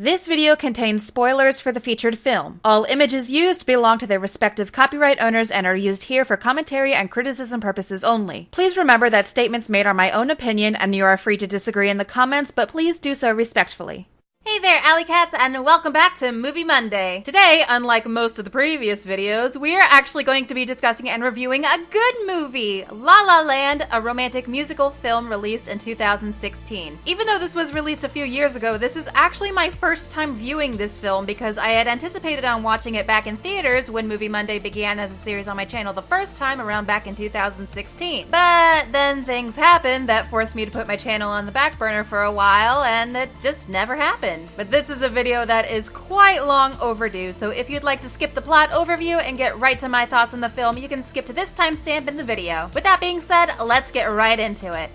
This video contains spoilers for the featured film. All images used belong to their respective copyright owners and are used here for commentary and criticism purposes only. Please remember that statements made are my own opinion and you are free to disagree in the comments, but please do so respectfully. Hey there, Alley Cats, and welcome back to Movie Monday. Today, unlike most of the previous videos, we are actually going to be discussing and reviewing a good movie, La La Land, a romantic musical film released in 2016. Even though this was released a few years ago, this is actually my first time viewing this film because I had anticipated on watching it back in theaters when Movie Monday began as a series on my channel the first time around back in 2016. But then things happened that forced me to put my channel on the back burner for a while, and it just never happened. But this is a video that is quite long overdue, so if you'd like to skip the plot overview and get right to my thoughts on the film, you can skip to this timestamp in the video. With that being said, let's get right into it.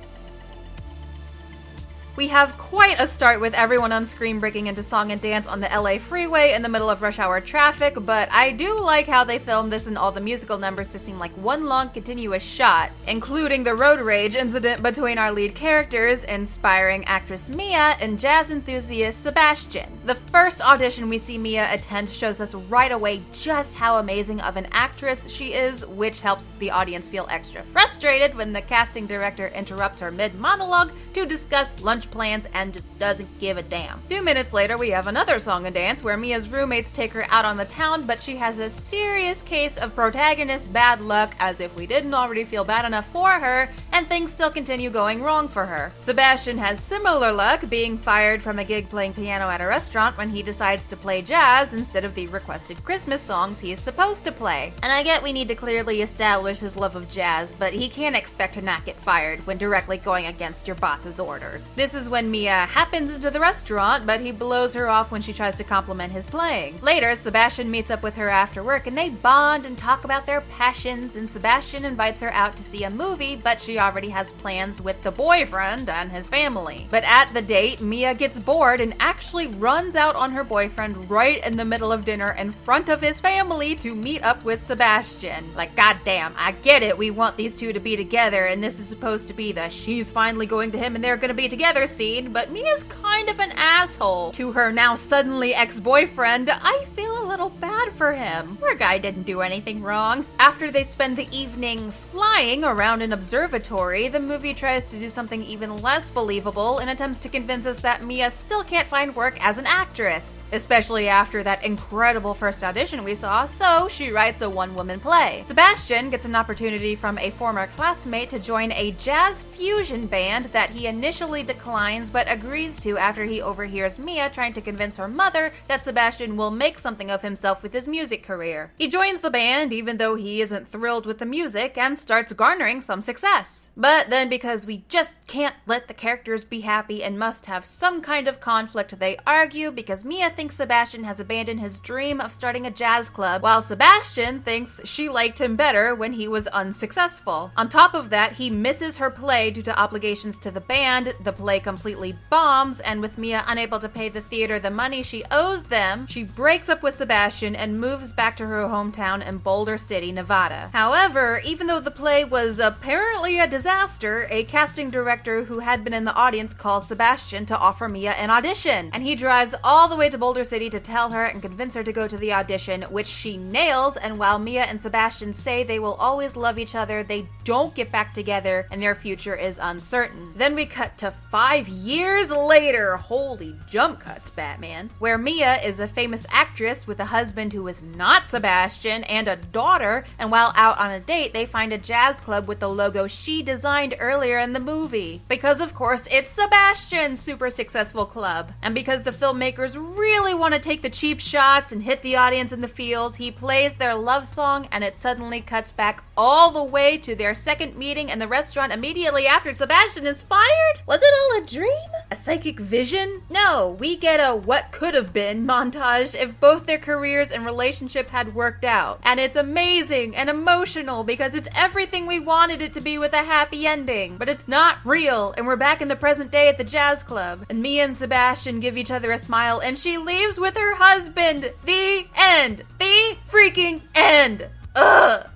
We have quite a start with everyone on screen breaking into song and dance on the LA freeway in the middle of rush hour traffic, but I do like how they filmed this and all the musical numbers to seem like one long continuous shot, including the road rage incident between our lead characters, inspiring actress Mia and jazz enthusiast Sebastian. The first audition we see Mia attend shows us right away just how amazing of an actress she is, which helps the audience feel extra frustrated when the casting director interrupts her mid-monologue to discuss lunch plans and just doesn't give a damn. 2 minutes later, we have another song and dance where Mia's roommates take her out on the town, but she has a serious case of protagonist bad luck, as if we didn't already feel bad enough for her, and things still continue going wrong for her. Sebastian has similar luck, being fired from a gig playing piano at a restaurant when he decides to play jazz instead of the requested Christmas songs he is supposed to play. And I get we need to clearly establish his love of jazz, but he can't expect to not get fired when directly going against your boss's orders. This is when Mia happens into the restaurant, but he blows her off when she tries to compliment his playing. Later, Sebastian meets up with her after work and they bond and talk about their passions, and Sebastian invites her out to see a movie, but she already has plans with the boyfriend and his family. But at the date, Mia gets bored and actually runs out on her boyfriend right in the middle of dinner in front of his family to meet up with Sebastian. Like, goddamn, I get it, we want these two to be together, and this is supposed to be the she's finally going to him and they're gonna be together scene, but Mia's kind of an asshole to her now suddenly ex-boyfriend. I feel a little bad for him. Poor guy didn't do anything wrong. After they spend the evening flying around an observatory, the movie tries to do something even less believable and attempts to convince us that Mia still can't find work as an actress, especially after that incredible first audition we saw, so she writes a one-woman play. Sebastian gets an opportunity from a former classmate to join a jazz fusion band that he initially declines but agrees to after he overhears Mia trying to convince her mother that Sebastian will make something of himself with his music career. He joins the band even though he isn't thrilled with the music and starts garnering some success. But then, because we just can't let the characters be happy and must have some kind of conflict, they argue because Mia thinks Sebastian has abandoned his dream of starting a jazz club, while Sebastian thinks she liked him better when he was unsuccessful. On top of that, he misses her play due to obligations to the band. The play completely bombs, and with Mia unable to pay the theater the money she owes them, she breaks up with Sebastian and moves back to her hometown in Boulder City, Nevada. However, even though the play was apparently a disaster, a casting director who had been in the audience calls Sebastian to offer Mia an audition, and he drives all the way to Boulder City to tell her and convince her to go to the audition, which she nails, and while Mia and Sebastian say they will always love each other, they don't get back together and their future is uncertain. Then we cut to 5 years later, holy jump cuts, Batman, where Mia is a famous actress with a husband who is not Sebastian and a daughter, and while out on a date, they find a jazz club with the logo she designed earlier in the movie. Because of course, it's Sebastian's super successful club. And because the filmmakers really want to take the cheap shots and hit the audience in the feels, he plays their love song and it suddenly cuts back all the way to their second meeting in the restaurant immediately after Sebastian is fired? Was it all a dream? A psychic vision? No, we get a what could have been montage if both their careers and relationship had worked out. And it's amazing and emotional because it's everything we wanted it to be with a happy ending. But it's not real, and we're back in the present day at the jazz club. And Mia and Sebastian give each other a smile and she leaves with her husband. The end. The freaking end. Ugh.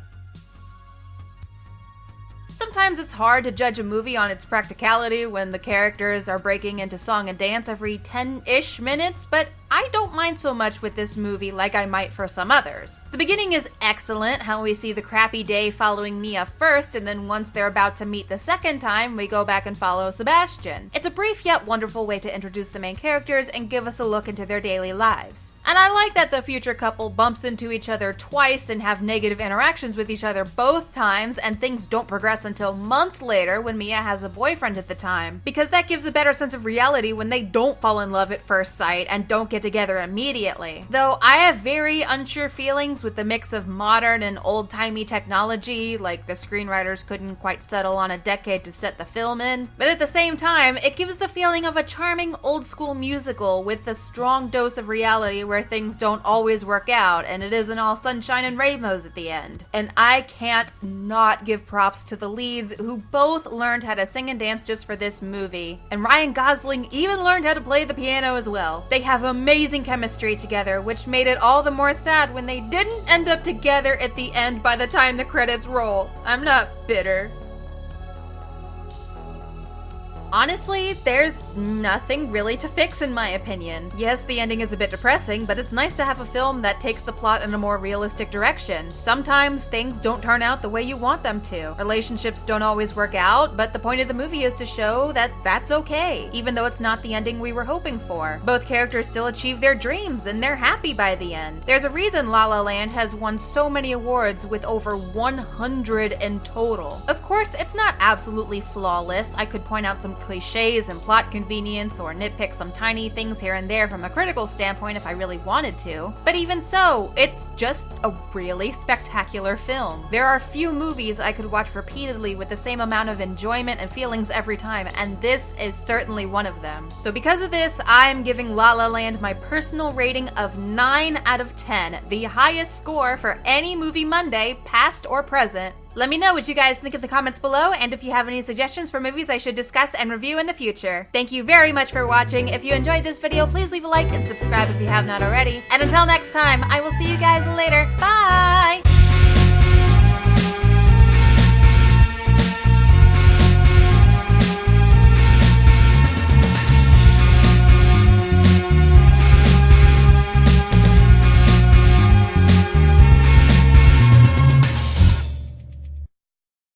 Sometimes it's hard to judge a movie on its practicality when the characters are breaking into song and dance every 10-ish minutes, but I don't mind so much with this movie like I might for some others. The beginning is excellent, how we see the crappy day following Mia first, and then once they're about to meet the second time, we go back and follow Sebastian. It's a brief yet wonderful way to introduce the main characters and give us a look into their daily lives. And I like that the future couple bumps into each other twice and have negative interactions with each other both times, and things don't progress until months later when Mia has a boyfriend at the time, because that gives a better sense of reality when they don't fall in love at first sight and don't get together immediately. Though I have very unsure feelings with the mix of modern and old-timey technology, like the screenwriters couldn't quite settle on a decade to set the film in, but at the same time, it gives the feeling of a charming old-school musical with a strong dose of reality where things don't always work out and it isn't all sunshine and rainbows at the end. And I can't not give props to the leads, who both learned how to sing and dance just for this movie. And Ryan Gosling even learned how to play the piano as well. They have amazing chemistry together, which made it all the more sad when they didn't end up together at the end by the time the credits roll. I'm not bitter. Honestly, there's nothing really to fix in my opinion. Yes, the ending is a bit depressing, but it's nice to have a film that takes the plot in a more realistic direction. Sometimes things don't turn out the way you want them to. Relationships don't always work out, but the point of the movie is to show that that's okay, even though it's not the ending we were hoping for. Both characters still achieve their dreams, and they're happy by the end. There's a reason La La Land has won so many awards, with over 100 in total. Of course, it's not absolutely flawless. I could point out some cliches and plot convenience, or nitpick some tiny things here and there from a critical standpoint if I really wanted to. But even so, it's just a really spectacular film. There are few movies I could watch repeatedly with the same amount of enjoyment and feelings every time, and this is certainly one of them. So because of this, I'm giving La La Land my personal rating of 9 out of 10, the highest score for any Movie Monday, past or present. Let me know what you guys think in the comments below, and if you have any suggestions for movies I should discuss and review in the future. Thank you very much for watching. If you enjoyed this video, please leave a like and subscribe if you have not already. And until next time, I will see you guys later.